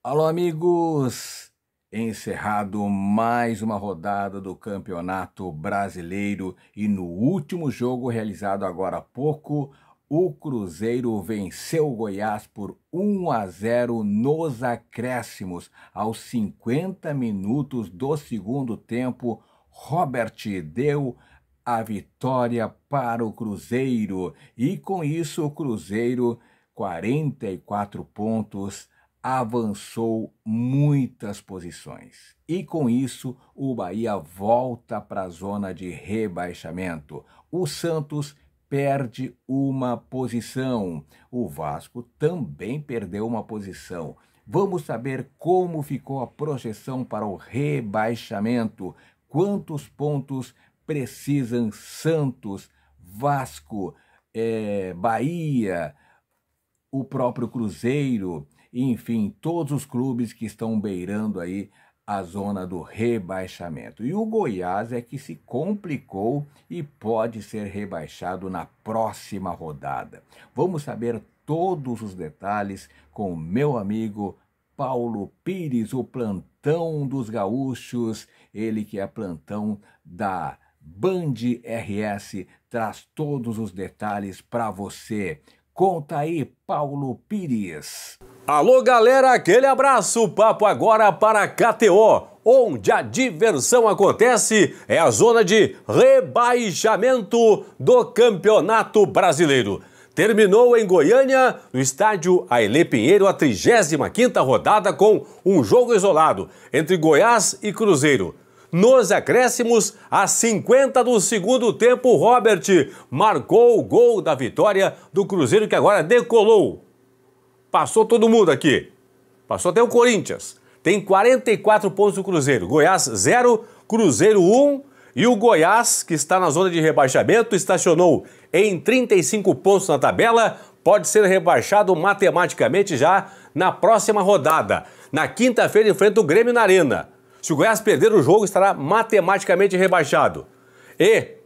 Alô, amigos! Encerrado mais uma rodada do Campeonato Brasileiro e no último jogo realizado agora há pouco, o Cruzeiro venceu o Goiás por 1-0 nos acréscimos. Aos 50 minutos do segundo tempo, Robert deu a vitória para o Cruzeiro e com isso o Cruzeiro, 44 pontos, avançou muitas posições. E com isso, o Bahia volta para a zona de rebaixamento. O Santos perde uma posição. O Vasco também perdeu uma posição. Vamos saber como ficou a projeção para o rebaixamento. Quantos pontos precisam Santos, Vasco, Bahia, o próprio Cruzeiro, enfim, todos os clubes que estão beirando aí a zona do rebaixamento. E o Goiás é que se complicou e pode ser rebaixado na próxima rodada. Vamos saber todos os detalhes com o meu amigo Paulo Pires, o plantão dos gaúchos, ele que é plantão da Band RS, traz todos os detalhes para você. Conta aí, Paulo Pires. Alô, galera, aquele abraço. Papo agora para KTO, onde a diversão acontece, é a zona de rebaixamento do Campeonato Brasileiro. Terminou em Goiânia, no estádio Ailê Pinheiro, a 35ª rodada com um jogo isolado entre Goiás e Cruzeiro. Nos acréscimos, a 50 do segundo tempo, Robert marcou o gol da vitória do Cruzeiro, que agora decolou. Passou todo mundo aqui. Passou até o Corinthians. Tem 44 pontos o Cruzeiro. Goiás 0, Cruzeiro 1. E o Goiás, que está na zona de rebaixamento, estacionou em 35 pontos na tabela, pode ser rebaixado matematicamente já na próxima rodada. Na quinta-feira enfrenta o Grêmio na Arena. Se o Goiás perder o jogo, estará matematicamente rebaixado. E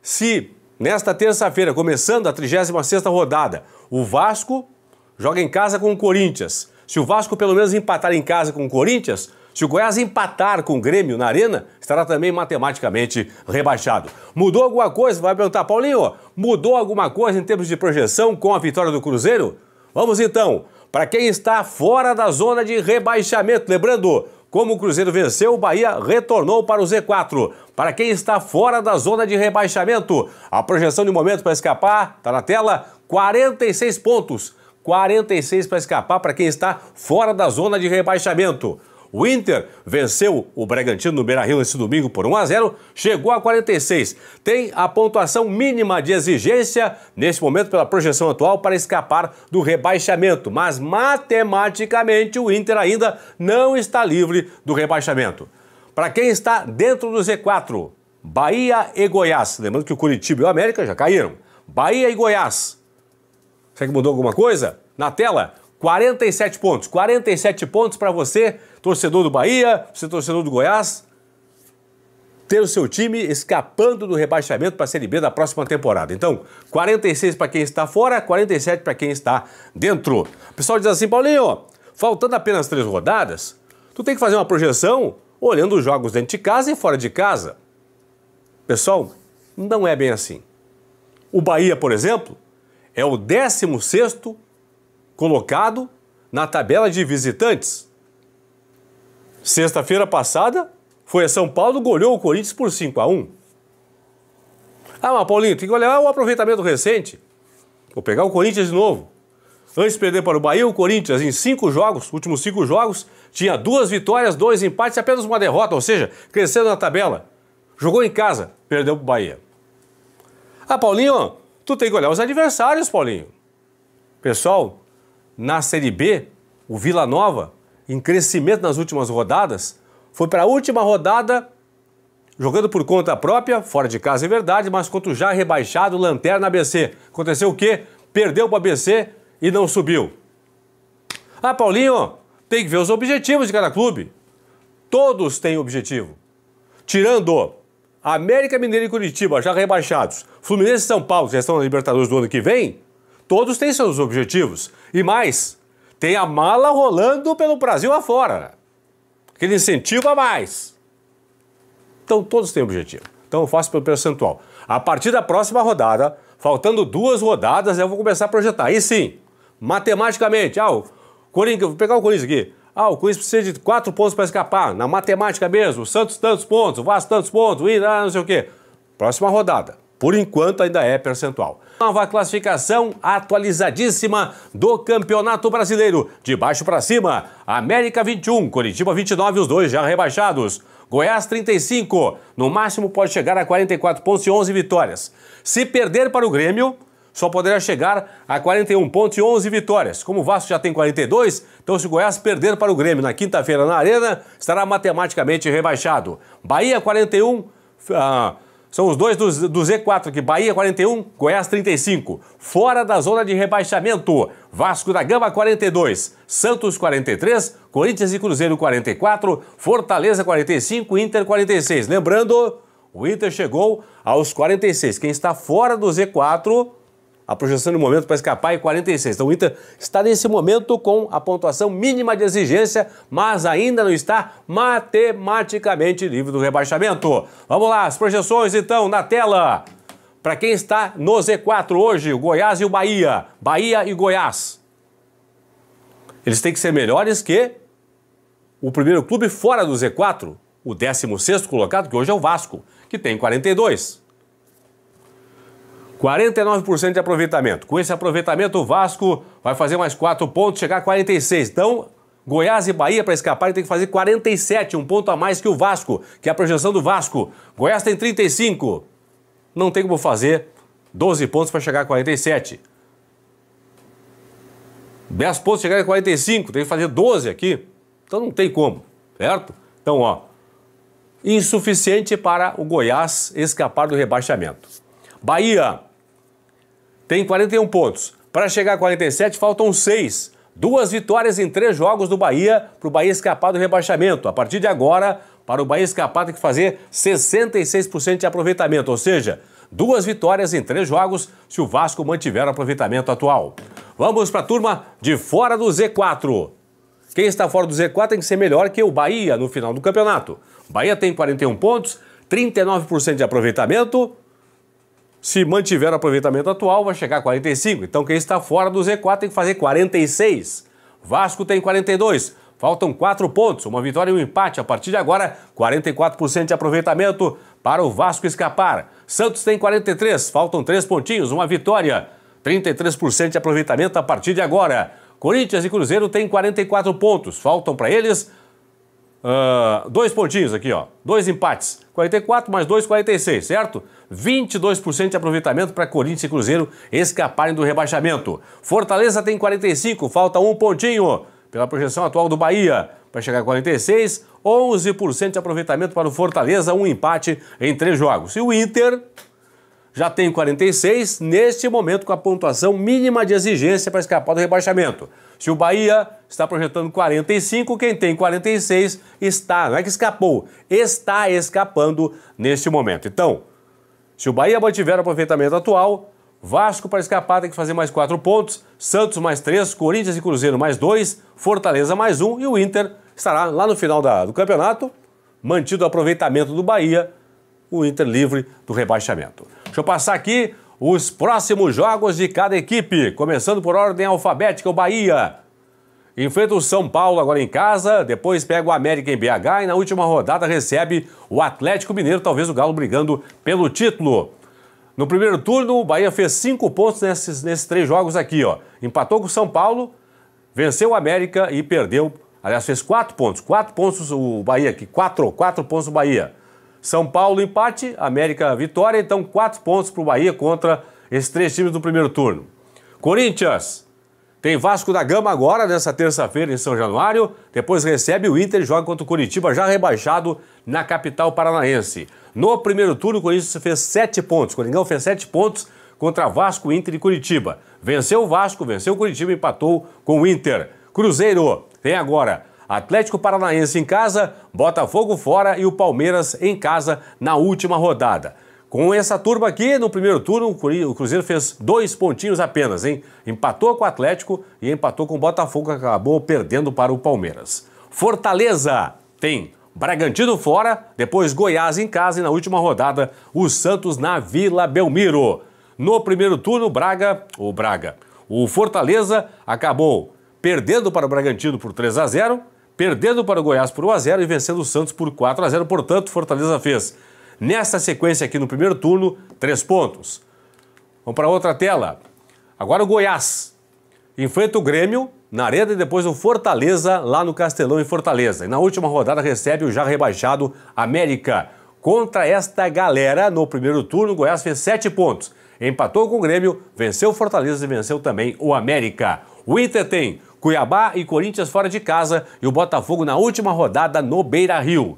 se nesta terça-feira, começando a 36ª rodada, o Vasco joga em casa com o Corinthians. Se o Vasco pelo menos empatar em casa com o Corinthians, se o Goiás empatar com o Grêmio na Arena, estará também matematicamente rebaixado. Mudou alguma coisa? Vai perguntar, Paulinho, mudou alguma coisa em termos de projeção com a vitória do Cruzeiro? Vamos então, para quem está fora da zona de rebaixamento, lembrando, como o Cruzeiro venceu, o Bahia retornou para o Z4. Para quem está fora da zona de rebaixamento, a projeção de momento para escapar, está na tela, 46 pontos. 46 para escapar para quem está fora da zona de rebaixamento. O Inter venceu o Bragantino no Beira-Rio nesse domingo por 1-0, chegou a 46. Tem a pontuação mínima de exigência nesse momento pela projeção atual para escapar do rebaixamento, mas matematicamente o Inter ainda não está livre do rebaixamento. Para quem está dentro do Z4, Bahia e Goiás. Lembrando que o Curitiba e o América já caíram. Bahia e Goiás. Será que mudou alguma coisa? Na tela, 47 pontos. 47 pontos para você, torcedor do Bahia, você torcedor do Goiás, ter o seu time escapando do rebaixamento para a Série B da próxima temporada. Então, 46 para quem está fora, 47 para quem está dentro. O pessoal diz assim, Paulinho, faltando apenas 3 rodadas, tu tem que fazer uma projeção olhando os jogos dentro de casa e fora de casa. Pessoal, não é bem assim. O Bahia, por exemplo, é o 16º colocado na tabela de visitantes. Sexta-feira passada, foi a São Paulo, goleou o Corinthians por 5-1. Ah, mas Paulinho, tem que olhar o aproveitamento recente. Vou pegar o Corinthians de novo. Antes de perder para o Bahia, o Corinthians em 5 jogos, últimos 5 jogos, tinha 2 vitórias, 2 empates e apenas uma derrota, ou seja, crescendo na tabela. Jogou em casa, perdeu para o Bahia. Ah, Paulinho, tu tem que olhar os adversários, Paulinho. Pessoal, na Série B, o Vila Nova, em crescimento nas últimas rodadas, foi para a última rodada jogando por conta própria, fora de casa é verdade, mas contra o já rebaixado Lanterna ABC. Aconteceu o quê? Perdeu para o ABC e não subiu. Ah, Paulinho, tem que ver os objetivos de cada clube. Todos têm objetivo. Tirando América Mineiro e Curitiba, já rebaixados, Fluminense e São Paulo, que já estão na Libertadores do ano que vem, todos têm seus objetivos. E mais, tem a mala rolando pelo Brasil afora. Aquele incentivo a mais. Então todos têm objetivo. Então eu faço pelo percentual. A partir da próxima rodada, faltando 2 rodadas, eu vou começar a projetar. Aí sim, matematicamente, o Corinthians, vou pegar o Corinthians aqui. O Corinthians precisa de 4 pontos para escapar. Na matemática mesmo, o Santos tantos pontos, o Vasco tantos pontos, não sei o quê. Próxima rodada. Por enquanto ainda é percentual. Nova classificação atualizadíssima do Campeonato Brasileiro. De baixo para cima, América 21, Coritiba 29, os dois já rebaixados. Goiás 35, no máximo pode chegar a 44 pontos e 11 vitórias. Se perder para o Grêmio, só poderá chegar a 41 pontos e 11 vitórias. Como o Vasco já tem 42, então se o Goiás perder para o Grêmio na quinta-feira na Arena, estará matematicamente rebaixado. Bahia 41, são os dois do Z4 aqui, Bahia 41, Goiás 35. Fora da zona de rebaixamento, Vasco da Gama 42, Santos 43, Corinthians e Cruzeiro 44, Fortaleza 45, Inter 46. Lembrando, o Inter chegou aos 46. Quem está fora do Z4, a projeção no momento para escapar é 46. Então o Inter está nesse momento com a pontuação mínima de exigência, mas ainda não está matematicamente livre do rebaixamento. Vamos lá, as projeções então na tela. Para quem está no Z4 hoje, o Goiás e o Bahia. Bahia e Goiás. Eles têm que ser melhores que o primeiro clube fora do Z4, o 16º colocado, que hoje é o Vasco, que tem 42. 49% de aproveitamento. Com esse aproveitamento, o Vasco vai fazer mais 4 pontos, chegar a 46. Então, Goiás e Bahia, para escapar, tem que fazer 47, um ponto a mais que o Vasco, que é a projeção do Vasco. Goiás tem 35. Não tem como fazer 12 pontos para chegar a 47. 10 pontos chegar a 45, tem que fazer 12 aqui. Então não tem como, certo? Então, insuficiente para o Goiás escapar do rebaixamento. Bahia tem 41 pontos. Para chegar a 47, faltam 6. 2 vitórias em 3 jogos do Bahia para o Bahia escapar do rebaixamento. A partir de agora, para o Bahia escapar, tem que fazer 66% de aproveitamento. Ou seja, 2 vitórias em 3 jogos se o Vasco mantiver o aproveitamento atual. Vamos para a turma de fora do Z4. Quem está fora do Z4 tem que ser melhor que o Bahia no final do campeonato. O Bahia tem 41 pontos, 39% de aproveitamento. Se mantiver o aproveitamento atual, vai chegar a 45. Então, quem está fora do Z4 tem que fazer 46. Vasco tem 42. Faltam 4 pontos, uma vitória e um empate. A partir de agora, 44% de aproveitamento para o Vasco escapar. Santos tem 43. Faltam 3 pontinhos, uma vitória. 33% de aproveitamento a partir de agora. Corinthians e Cruzeiro têm 44 pontos. Faltam para eles 2 pontinhos aqui, 2 empates. 44 mais 2, 46, certo? 22% de aproveitamento para Corinthians e Cruzeiro escaparem do rebaixamento. Fortaleza tem 45, falta 1 pontinho pela projeção atual do Bahia. Para chegar a 46, 11% de aproveitamento para o Fortaleza, um empate em 3 jogos. E o Inter já tem 46, neste momento com a pontuação mínima de exigência para escapar do rebaixamento. Se o Bahia está projetando 45, quem tem 46 não é que escapou, está escapando neste momento. Então, se o Bahia mantiver o aproveitamento atual, Vasco para escapar tem que fazer mais 4 pontos, Santos mais 3, Corinthians e Cruzeiro mais 2, Fortaleza mais 1 e o Inter estará lá no final do campeonato, mantido o aproveitamento do Bahia, o Inter livre do rebaixamento. Deixa eu passar aqui os próximos jogos de cada equipe, começando por ordem alfabética. O Bahia enfrenta o São Paulo agora em casa, depois pega o América em BH e na última rodada recebe o Atlético Mineiro, talvez o Galo brigando pelo título. No primeiro turno, o Bahia fez 5 pontos nesses 3 jogos aqui, Empatou com o São Paulo, venceu o América e perdeu, aliás, fez 4 pontos. 4 pontos o Bahia aqui, 4 pontos o Bahia. São Paulo empate, América vitória, então 4 pontos para o Bahia contra esses 3 times do primeiro turno. Corinthians tem Vasco da Gama agora, nessa terça-feira em São Januário, depois recebe o Inter e joga contra o Coritiba, já rebaixado na capital paranaense. No primeiro turno, o Corinthians fez 7 pontos, o Coringão fez 7 pontos contra Vasco, Inter e Coritiba. Venceu o Vasco, venceu o Coritiba e empatou com o Inter. Cruzeiro tem agora Atlético Paranaense em casa, Botafogo fora e o Palmeiras em casa na última rodada. Com essa turma aqui, no primeiro turno, o Cruzeiro fez 2 pontinhos apenas, hein? Empatou com o Atlético e empatou com o Botafogo, que acabou perdendo para o Palmeiras. Fortaleza tem Bragantino fora, depois Goiás em casa e na última rodada, o Santos na Vila Belmiro. No primeiro turno, o Fortaleza acabou perdendo para o Bragantino por 3-0, perdendo para o Goiás por 1-0 e vencendo o Santos por 4-0. Portanto, Fortaleza fez, nessa sequência aqui no primeiro turno, 3 pontos. Vamos para outra tela. Agora o Goiás enfrenta o Grêmio na Arena e depois o Fortaleza lá no Castelão em Fortaleza. E na última rodada recebe o já rebaixado América. Contra esta galera, no primeiro turno, o Goiás fez 7 pontos. Empatou com o Grêmio, venceu o Fortaleza e venceu também o América. O Inter tem Cuiabá e Corinthians fora de casa e o Botafogo na última rodada no Beira-Rio.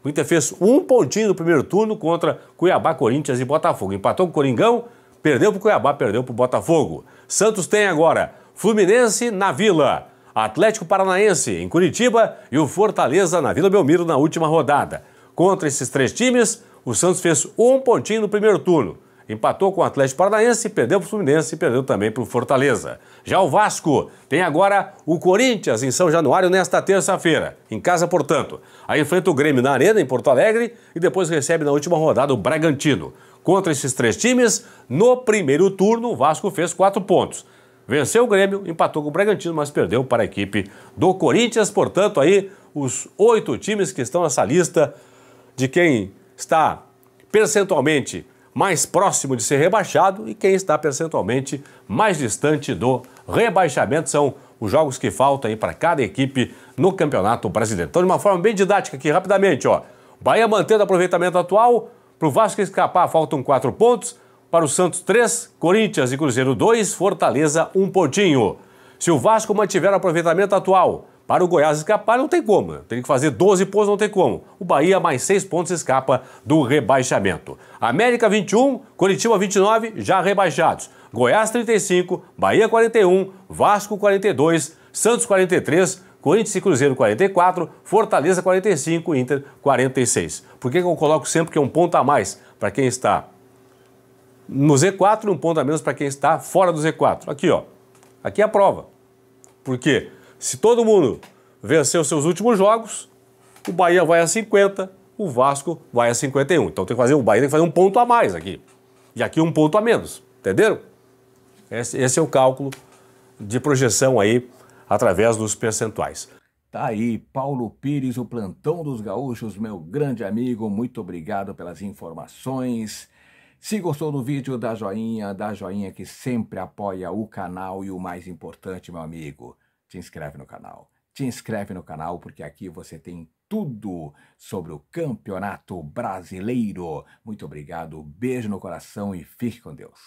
O Inter fez 1 pontinho no primeiro turno contra Cuiabá, Corinthians e Botafogo. Empatou com o Coringão, perdeu para o Cuiabá, perdeu para o Botafogo. Santos tem agora Fluminense na Vila, Atlético Paranaense em Curitiba e o Fortaleza na Vila Belmiro na última rodada. Contra esses 3 times, o Santos fez 1 pontinho no primeiro turno. Empatou com o Atlético Paranaense, perdeu para o Fluminense e perdeu também para o Fortaleza. Já o Vasco tem agora o Corinthians em São Januário nesta terça-feira, em casa, portanto. Aí enfrenta o Grêmio na Arena, em Porto Alegre, e depois recebe na última rodada o Bragantino. Contra esses 3 times, no primeiro turno, o Vasco fez 4 pontos. Venceu o Grêmio, empatou com o Bragantino, mas perdeu para a equipe do Corinthians. Portanto, aí os 8 times que estão nessa lista de quem está percentualmente mais próximo de ser rebaixado e quem está percentualmente mais distante do rebaixamento. São os jogos que faltam aí para cada equipe no Campeonato Brasileiro. Então, de uma forma bem didática aqui, rapidamente, ó. Bahia mantendo o aproveitamento atual, para o Vasco escapar faltam 4 pontos, para o Santos 3, Corinthians e Cruzeiro 2, Fortaleza 1 pontinho. Se o Vasco mantiver o aproveitamento atual, para o Goiás escapar não tem como, tem que fazer 12 pontos, não tem como. O Bahia mais 6 pontos escapa do rebaixamento. América 21, Coritiba 29, já rebaixados. Goiás 35, Bahia 41, Vasco 42, Santos 43, Corinthians e Cruzeiro 44, Fortaleza 45, Inter 46. Por que eu coloco sempre que é um ponto a mais para quem está no Z4 e um ponto a menos para quem está fora do Z4? Aqui, ó. Aqui é a prova. Por quê? Se todo mundo venceu seus últimos jogos, o Bahia vai a 50, o Vasco vai a 51. Então o Bahia tem que fazer um ponto a mais aqui. E aqui um ponto a menos. Entenderam? Esse é o cálculo de projeção aí através dos percentuais. Tá aí, Paulo Pires, o Plantão dos Gaúchos, meu grande amigo. Muito obrigado pelas informações. Se gostou do vídeo, dá joinha que sempre apoia o canal. E o mais importante, meu amigo, te inscreve no canal. Te inscreve no canal porque aqui você tem tudo sobre o Campeonato Brasileiro. Muito obrigado, beijo no coração e fique com Deus.